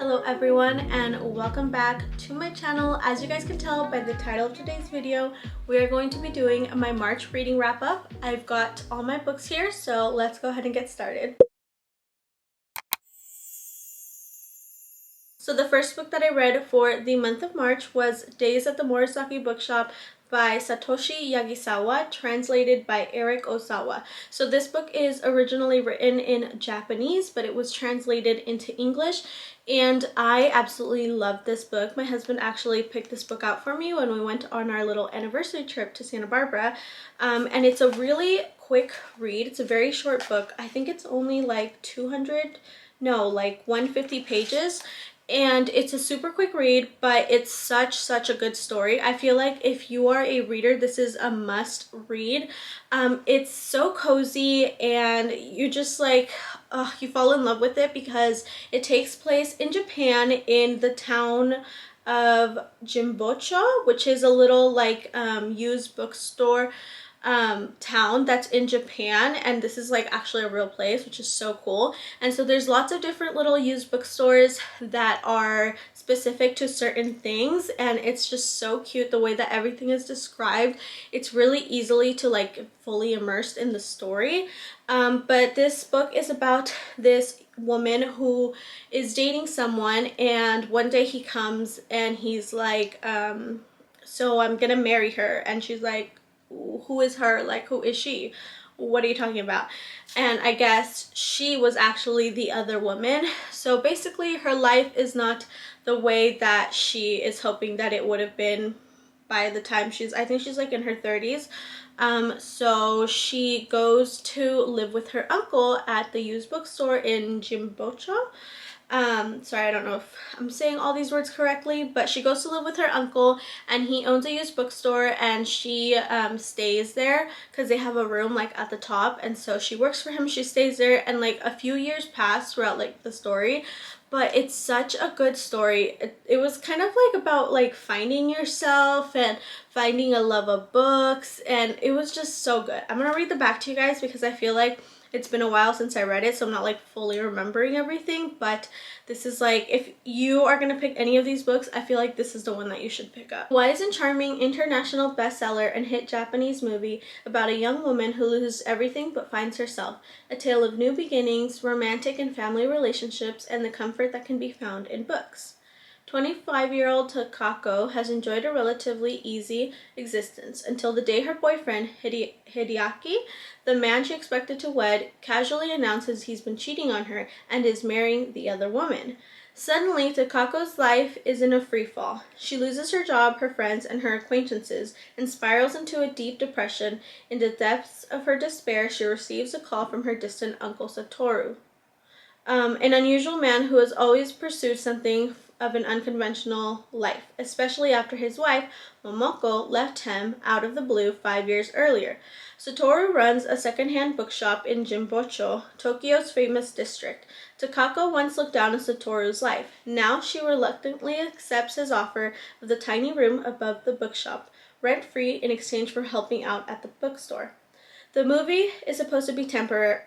Hello everyone and welcome back to my channel. As you guys can tell by the title of today's video, we are going to be doing my March reading wrap up. I've got all my books here, so let's go ahead and get started. So the first book that I read for the month of March was Days at the Morisaki Bookshop by Satoshi Yagisawa, translated by Eric Osawa. So this book is originally written in Japanese, but it was translated into English, and I absolutely love this book. My husband actually picked this book out for me when we went on our little anniversary trip to Santa Barbara, and it's a really quick read. It's a very short book. I think it's only like 150 pages. And it's a super quick read, but it's such a good story. I feel like if you are a reader, this is a must read. It's so cozy and you just like, you fall in love with it because it takes place in Japan in the town of Jimbocho, which is a little like used bookstore town that's in Japan, and this is like actually a real place, which is so cool. And so there's lots of different little used bookstores that are specific to certain things, and it's just so cute the way that everything is described. It's really easily to like fully immersed in the story. But this book is about this woman who is dating someone, and one day he comes and he's like, so I'm gonna marry her, and she's like, who is her? Like, who is she? What are you talking about? And I guess she was actually the other woman. So basically her life is not the way that she is hoping that it would have been by the time I think she's like in her 30s. So she goes to live with her uncle at the used bookstore in Jimbocho. Sorry, I don't know if I'm saying all these words correctly, but she goes to live with her uncle, and he owns a used bookstore, and she stays there because they have a room like at the top, and so she works for him. She stays there, and like a few years pass throughout like the story, but it's such a good story. It was kind of like about like finding yourself and finding a love of books, and it was just so good. I'm gonna read the back to you guys because I feel like it's been a while since I read it, so I'm not like fully remembering everything, but this is like, if you are gonna pick any of these books, I feel like this is the one that you should pick up. Wise and charming international bestseller and hit Japanese movie about a young woman who loses everything but finds herself. A tale of new beginnings, romantic and family relationships, and the comfort that can be found in books. 25-year-old Takako has enjoyed a relatively easy existence until the day her boyfriend, Hideaki, the man she expected to wed, casually announces he's been cheating on her and is marrying the other woman. Suddenly, Takako's life is in a freefall. She loses her job, her friends, and her acquaintances, and spirals into a deep depression. In the depths of her despair, she receives a call from her distant uncle Satoru, an unusual man who has always pursued something of an unconventional life, especially after his wife, Momoko, left him out of the blue 5 years earlier. Satoru runs a second-hand bookshop in Jimbocho, Tokyo's famous district. Takako once looked down on Satoru's life. Now she reluctantly accepts his offer of the tiny room above the bookshop, rent-free in exchange for helping out at the bookstore. The movie is supposed to be temporary.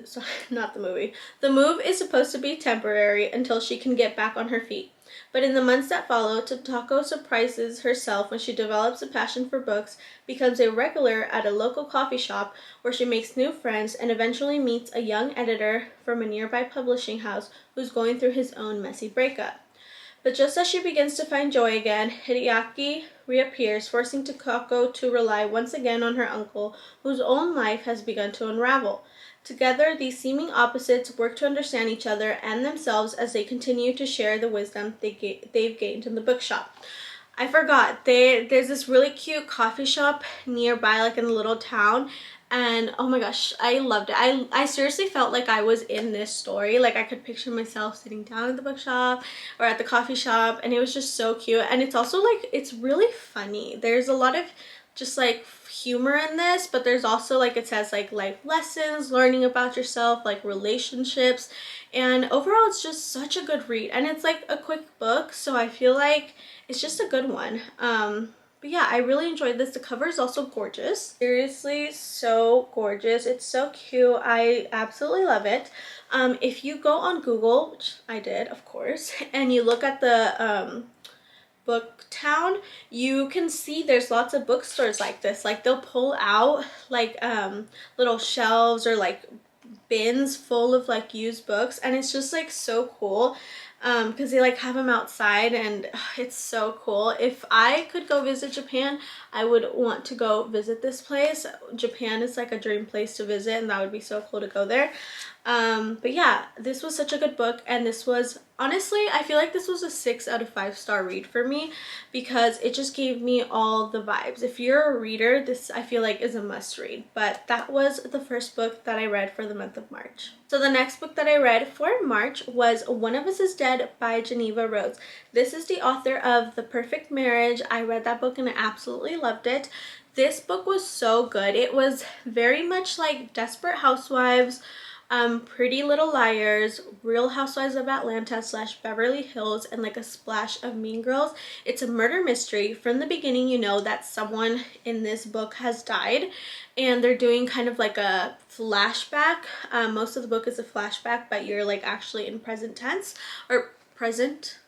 Sorry, not the movie. The move is supposed to be temporary until she can get back on her feet. But in the months that follow, Tatako surprises herself when she develops a passion for books, becomes a regular at a local coffee shop where she makes new friends, and eventually meets a young editor from a nearby publishing house who's going through his own messy breakup. But just as she begins to find joy again, Hideaki reappears, forcing Takako to rely once again on her uncle, whose own life has begun to unravel. Together, these seeming opposites work to understand each other and themselves as they continue to share the wisdom they've gained in the bookshop. I forgot, there's this really cute coffee shop nearby, like in a little town, and oh my gosh, I loved it. I seriously felt like I was in this story. Like I could picture myself sitting down at the bookshop or at the coffee shop, and it was just so cute. And it's also like, it's really funny. There's a lot of just like humor in this, but there's also like, it says like life lessons, learning about yourself, like relationships, and overall it's just such a good read. And it's like a quick book, so I feel like it's just a good one. But yeah, I really enjoyed this. The cover is also gorgeous. Seriously, so gorgeous. It's so cute. I absolutely love it. If you go on Google, which I did, of course, and you look at the Booktown, you can see there's lots of bookstores like this. Like they'll pull out like little shelves or like bins full of like used books, and it's just like so cool because they like have them outside, and it's so cool. If I could go visit Japan, I would want to go visit this place. Japan is like a dream place to visit, and that would be so cool to go there. But yeah, this was such a good book, and this was honestly, I feel like this was a 6 out of 5 star read for me because it just gave me all the vibes. If you're a reader, this I feel like is a must read. But that was the first book that I read for the month of March. So the next book that I read for March was One of Us is Dead by Geneva Rhodes. This is the author of The Perfect Marriage. I read that book and I absolutely loved it. This book was so good. It was very much like Desperate Housewives, Pretty Little Liars, Real Housewives of Atlanta / Beverly Hills, and like a splash of Mean Girls. It's a murder mystery. From the beginning, you know that someone in this book has died, and they're doing kind of like a flashback. Most of the book is a flashback, but you're like actually in present tense or present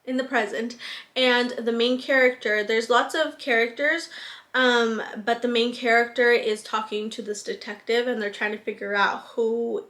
in the present. And the main character, there's lots of characters, but the main character is talking to this detective, and they're trying to figure out who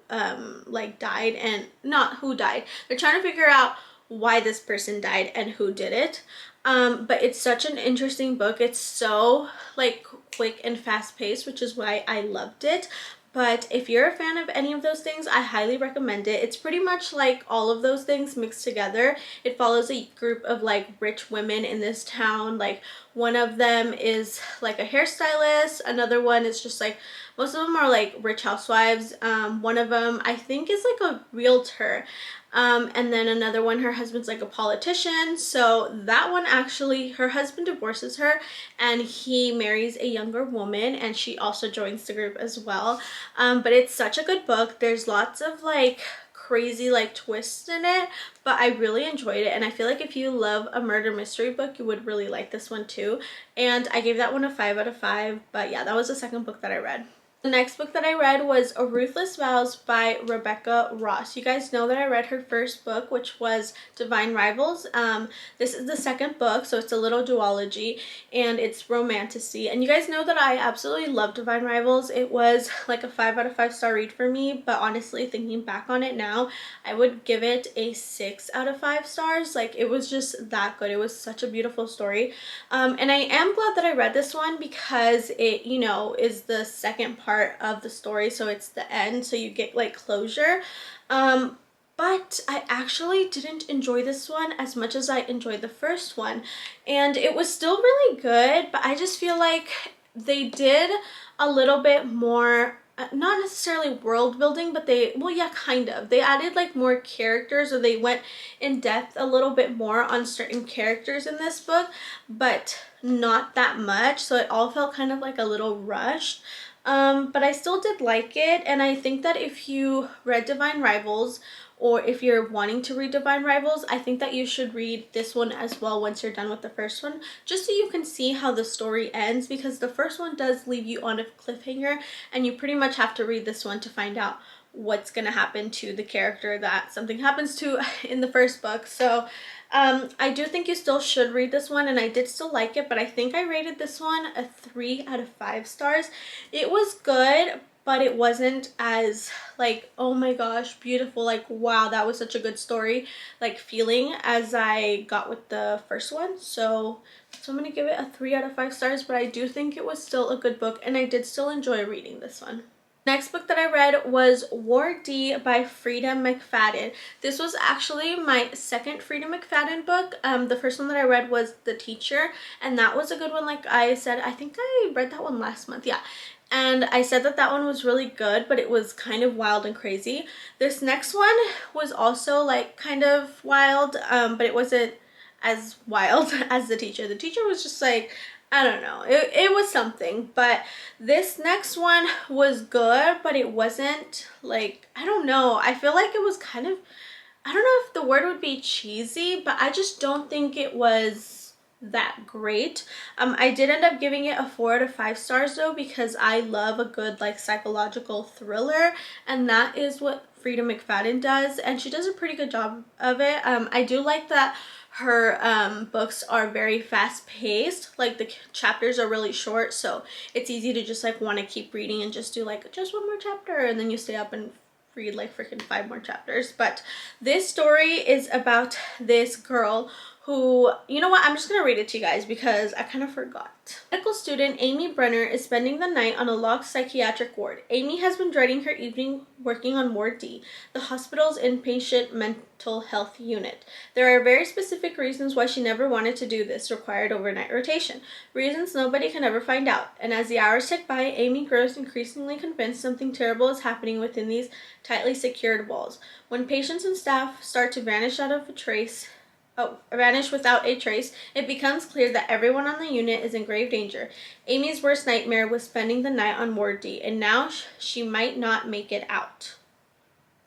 like died, and not who died. They're trying to figure out why this person died and who did it. But it's such an interesting book. It's so like quick and fast paced, which is why I loved it. But if you're a fan of any of those things, I highly recommend it. It's pretty much like all of those things mixed together. It follows a group of like rich women in this town. Like one of them is like a hairstylist. Another one is just like, most of them are like rich housewives. One of them I think is like a realtor. And then another one, her husband's like a politician. So that one actually, her husband divorces her and he marries a younger woman, and she also joins the group as well. But it's such a good book. There's lots of like crazy like twists in it, but I really enjoyed it, and I feel like if you love a murder mystery book, you would really like this one too. And I gave that one a 5 out of 5. But yeah, that was the second book that I read. The next book that I read was Ruthless Vows by Rebecca Ross. You guys know that I read her first book, which was Divine Rivals. This is the second book, so it's a little duology, and it's romantasy. And you guys know that I absolutely love Divine Rivals. It was like a 5 out of 5 star read for me, but honestly, thinking back on it now, I would give it a 6 out of 5 stars. Like, it was just that good. It was such a beautiful story. And I am glad that I read this one because it, you know, is the second part of the story, so it's the end, so you get like closure. But I actually didn't enjoy this one as much as I enjoyed the first one, and it was still really good, but I just feel like they did a little bit more, not necessarily world building, but well, yeah, kind of. They added like more characters, or they went in depth a little bit more on certain characters in this book, but not that much, so it all felt kind of like a little rushed. But I still did like it, and I think that if you read Divine Rivals, or if you're wanting to read Divine Rivals, I think that you should read this one as well once you're done with the first one, just so you can see how the story ends, because the first one does leave you on a cliffhanger, and you pretty much have to read this one to find out what's gonna happen to the character that something happens to in the first book. So I do think you still should read this one, and I did still like it, but I think I rated this one a 3 out of 5 stars. It was good, but it wasn't as like, oh my gosh, beautiful, like wow, that was such a good story, like feeling as I got with the first one. So I'm gonna give it a 3 out of 5 stars, but I do think it was still a good book, and I did still enjoy reading this one. Next book that I read was War D by Freida McFadden. This was actually my second Freida McFadden book. The first one that I read was The Teacher, and that was a good one. Like I said, I think I read that one last month, yeah. And I said that that one was really good, but it was kind of wild and crazy. This next one was also like kind of wild, but it wasn't as wild as The Teacher. The Teacher was just like, I don't know, it was something. But this next one was good, but it wasn't like, I don't know, I feel like it was kind of, I don't know if the word would be cheesy, but I just don't think it was that great. I did end up giving it a 4 out of 5 stars though, because I love a good like psychological thriller, and that is what Freida McFadden does, and she does a pretty good job of it. I do like that her books are very fast paced, like the chapters are really short, so it's easy to just like want to keep reading and just do like just one more chapter, and then you stay up and read like freaking 5 more chapters. But this story is about this girl who, you know what, I'm just gonna read it to you guys because I kind of forgot. Medical student Amy Brenner is spending the night on a locked psychiatric ward. Amy has been dreading her evening working on Ward D, the hospital's inpatient mental health unit. There are very specific reasons why she never wanted to do this required overnight rotation, reasons nobody can ever find out. And as the hours tick by, Amy grows increasingly convinced something terrible is happening within these tightly secured walls. When patients and staff start to vanish without a trace, it becomes clear that everyone on the unit is in grave danger. Amy's worst nightmare was spending the night on Ward D, and now she might not make it out.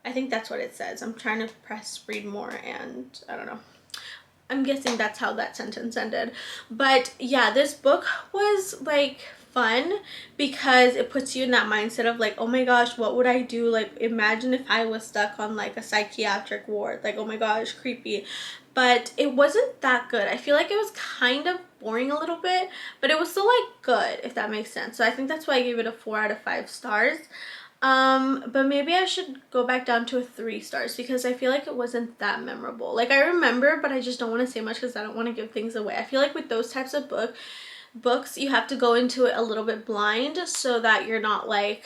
I think that's what it says. I'm trying to press read more, and I don't know. I'm guessing that's how that sentence ended. But yeah, this book was like fun because it puts you in that mindset of like, oh my gosh, what would I do? Like, imagine if I was stuck on like a psychiatric ward. Like, oh my gosh, creepy. But it wasn't that good. I feel like it was kind of boring a little bit, but it was still like good, if that makes sense. So I think that's why I gave it a 4 out of 5 stars. But maybe I should go back down to a 3 stars because I feel like it wasn't that memorable. Like, I remember, but I just don't want to say much because I don't want to give things away. I feel like with those types of books, you have to go into it a little bit blind so that you're not like,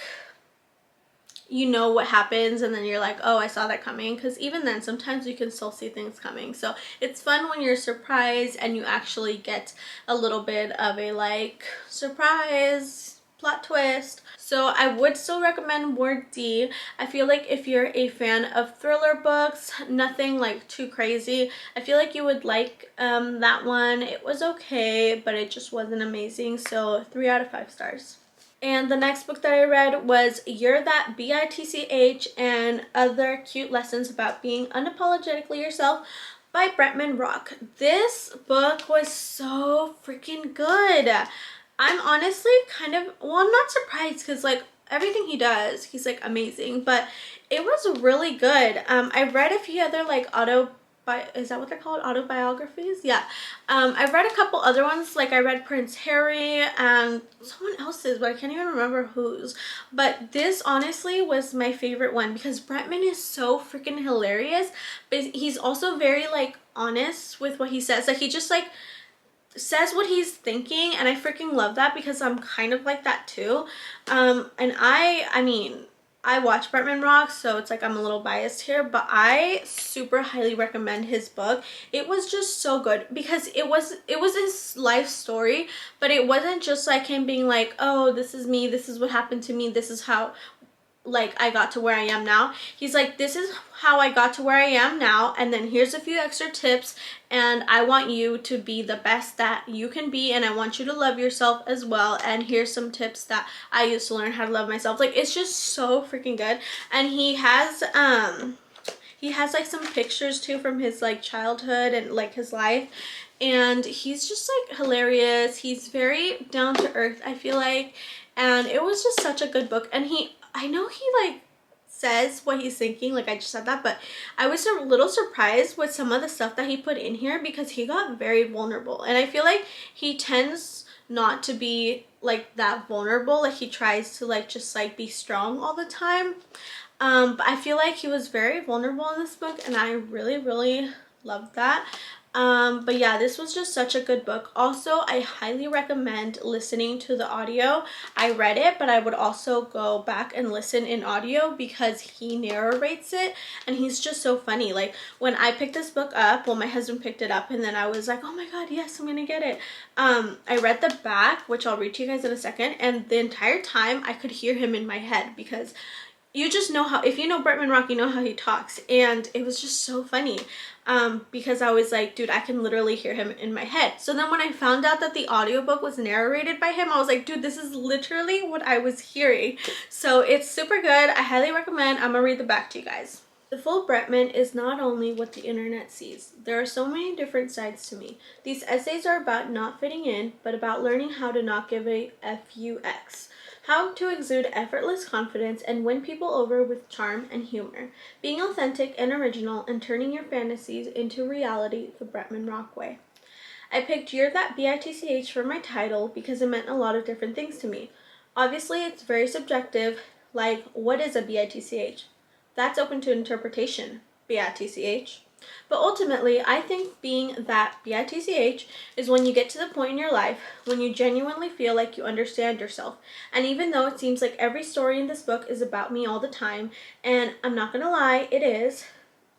you know what happens and then you're like, oh, I saw that coming, because even then sometimes you can still see things coming. So it's fun when you're surprised and you actually get a little bit of a like surprise plot twist. So I would still recommend Ward D. I feel like if you're a fan of thriller books, nothing like too crazy, I feel like you would like that one. It was okay, but it just wasn't amazing. So 3 out of 5 stars. And the next book that I read was You're That BITCH and Other Cute Lessons About Being Unapologetically Yourself by Bretman Rock. This book was so freaking good. I'm honestly kind of, well, I'm not surprised because like everything he does, he's like amazing, but it was really good. I read a few other like is that what they're called? Autobiographies? Yeah. I've read a couple other ones, like I read Prince Harry and someone else's, but I can't even remember whose. But this honestly was my favorite one because Bretman is so freaking hilarious, but he's also very like honest with what he says. Like he just like says what he's thinking, and I freaking love that because I'm kind of like that too. And I mean, I watch Bretman Rock, so it's like I'm a little biased here, but I super highly recommend his book. It was just so good because it was his life story, but it wasn't just like him being like, oh, this is me, this is what happened to me, this is how like I got to where I am now. He's like, this is how I got to where I am now, and then here's a few extra tips, and I want you to be the best that you can be, and I want you to love yourself as well, and here's some tips that I used to learn how to love myself. Like, it's just so freaking good. And he has like some pictures too from his like childhood and like his life, and he's just like hilarious. He's very down to earth, I feel like, and it was just such a good book. And I know he like says what he's thinking, like I just said that, but I was a little surprised with some of the stuff that he put in here because he got very vulnerable, and I feel like he tends not to be like that vulnerable. Like he tries to like just like be strong all the time, but I feel like he was very vulnerable in this book, and I really loved that. But yeah, this was just such a good book. Also, I highly recommend listening to the audio. I read it, but I would also go back and listen in audio because he narrates it, and he's just so funny. Like when I picked this book up, well, my husband picked it up, and then I was like, oh my god, yes, I'm gonna get it. I read the back, which I'll read to you guys in a second, and the entire time I could hear him in my head because you just know how, if you know Bretman Rock, you know how he talks, and it was just so funny because I was like, dude, I can literally hear him in my head. So then when I found out that the audiobook was narrated by him, I was like, dude, this is literally what I was hearing. So it's super good. I highly recommend. I'm gonna read the back to you guys. The full Bretman is not only what the internet sees. There are so many different sides to me. These essays are about not fitting in, but about learning how to not give a FUX. How to exude effortless confidence and win people over with charm and humor. Being authentic and original and turning your fantasies into reality the Bretman Rock way. I picked You're That BITCH for my title because it meant a lot of different things to me. Obviously, it's very subjective, like, what is a BITCH? That's open to interpretation, BITCH. But ultimately, I think being that BITCH is when you get to the point in your life when you genuinely feel like you understand yourself. And even though it seems like every story in this book is about me all the time, and I'm not gonna lie, it is,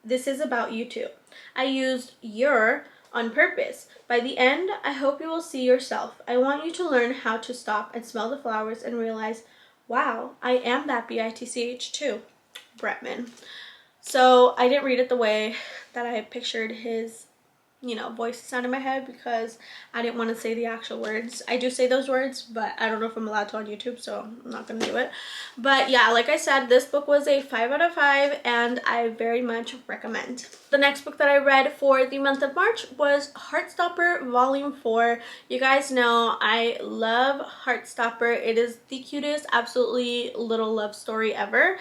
this is about you too. I used your on purpose. By the end, I hope you will see yourself. I want you to learn how to stop and smell the flowers and realize, wow, I am that BITCH too. Bretman. So I didn't read it the way that I pictured his, voice sound in my head because I didn't want to say the actual words. I do say those words, but I don't know if I'm allowed to on YouTube, so I'm not going to do it. But yeah, like I said, this book was a 5 out of 5 and I very much recommend. The next book that I read for the month of March was Heartstopper Volume 4. You guys know I love Heartstopper. It is the cutest, absolutely little love story ever.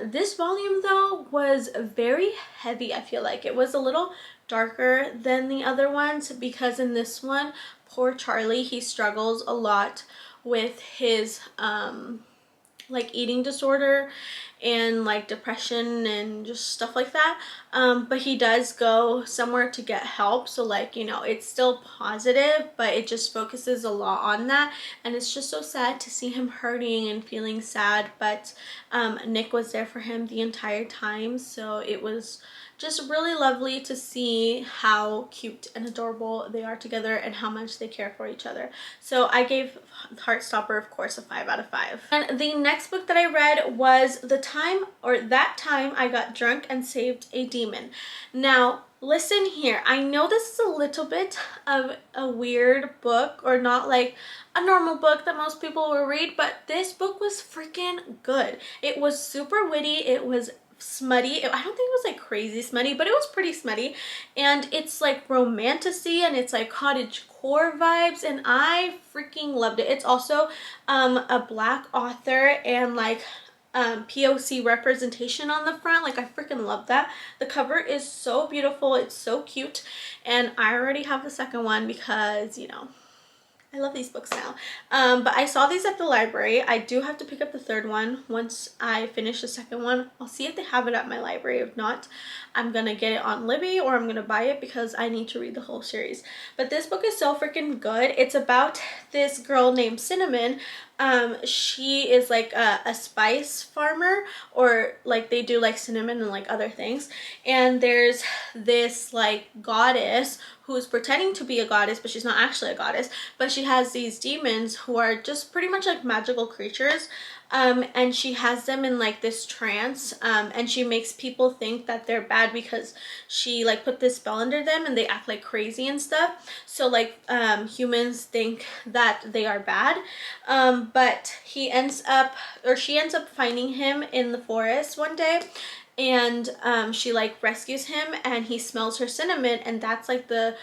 This volume though was very heavy. I feel like it was a little darker than the other ones because in this one, poor Charlie, he struggles a lot with his like eating disorder and like depression and just stuff like that, but he does go somewhere to get help, so like, it's still positive, but it just focuses a lot on that, and it's just so sad to see him hurting and feeling sad, but Nick was there for him the entire time, so it was just really lovely to see how cute and adorable they are together and how much they care for each other. So I gave Heartstopper, of course, a 5 out of 5. And the next book that I read was That Time I Got Drunk and Saved a Demon. Now, listen here. I know this is a little bit of a weird book, or not like a normal book that most people will read, but this book was freaking good. It was super witty. It was smutty. I don't think it was like crazy smutty, but it was pretty smutty, and it's like romantasy and it's like cottage core vibes, and I freaking loved it. It's also a black author and like POC representation on the front. Like I freaking love that. The cover is so beautiful, it's so cute, and I already have the second one because I love these books now. But I saw these at the library. I do have to pick up the third one once I finish the second one. I'll see if they have it at my library. If not, I'm gonna get it on Libby or I'm gonna buy it because I need to read the whole series. But this book is so freaking good. It's about this girl named Cinnamon. She is like a spice farmer, or like they do like cinnamon and like other things. And there's this like goddess who's pretending to be a goddess, but she's not actually a goddess, but she has these demons who are just pretty much like magical creatures, and she has them in like this trance, and she makes people think that they're bad because she like put this spell under them and they act like crazy and stuff, so like humans think that they are bad, but she ends up finding him in the forest one day, and she like rescues him, and he smells her cinnamon, and that's like the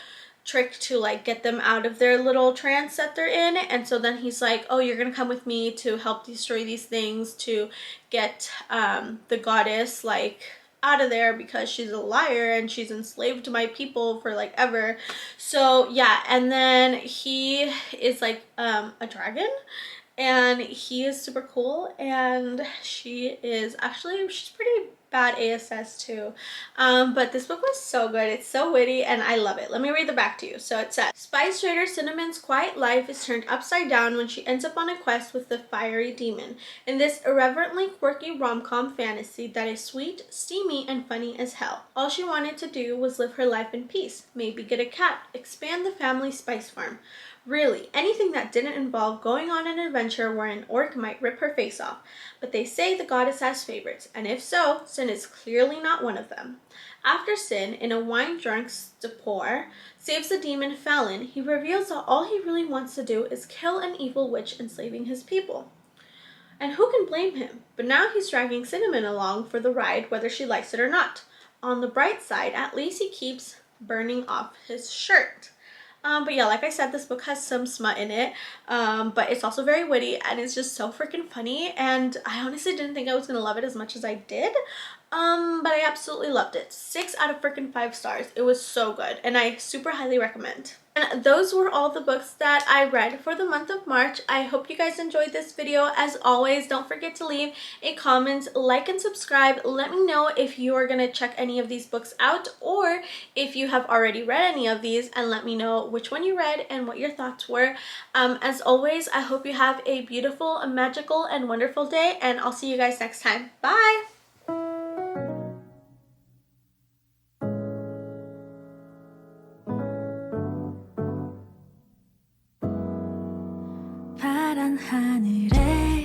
trick to like get them out of their little trance that they're in. And so then he's like, oh, you're gonna come with me to help destroy these things to get the goddess like out of there because she's a liar and she's enslaved my people for like ever. So yeah, and then he is like a dragon, and he is super cool, and she's pretty bad ASS too, but this book was so good. It's so witty and I love it. Let me read the back to you. So it says, Spice Trader Cinnamon's quiet life is turned upside down when she ends up on a quest with the fiery demon in this irreverently quirky rom-com fantasy that is sweet, steamy, and funny as hell. All she wanted to do was live her life in peace, maybe get a cat, expand the family spice farm. Really, anything that didn't involve going on an adventure where an orc might rip her face off. But they say the goddess has favorites, and if so, Sin is clearly not one of them. After Sin, in a wine-drunk stupor, saves the demon Fallon, he reveals that all he really wants to do is kill an evil witch enslaving his people. And who can blame him? But now he's dragging Cinnamon along for the ride, whether she likes it or not. On the bright side, at least he keeps burning off his shirt. But yeah, like I said, this book has some smut in it, but it's also very witty, and it's just so freaking funny, and I honestly didn't think I was gonna love it as much as I did, but I absolutely loved it. 6 out of freaking 5 stars. It was so good, and I super highly recommend. And those were all the books that I read for the month of March. I hope you guys enjoyed this video. As always, don't forget to leave a comment, like, and subscribe. Let me know if you are going to check any of these books out, or if you have already read any of these, and let me know which one you read and what your thoughts were. As always, I hope you have a beautiful, magical, and wonderful day, and I'll see you guys next time. Bye! 파란 하늘에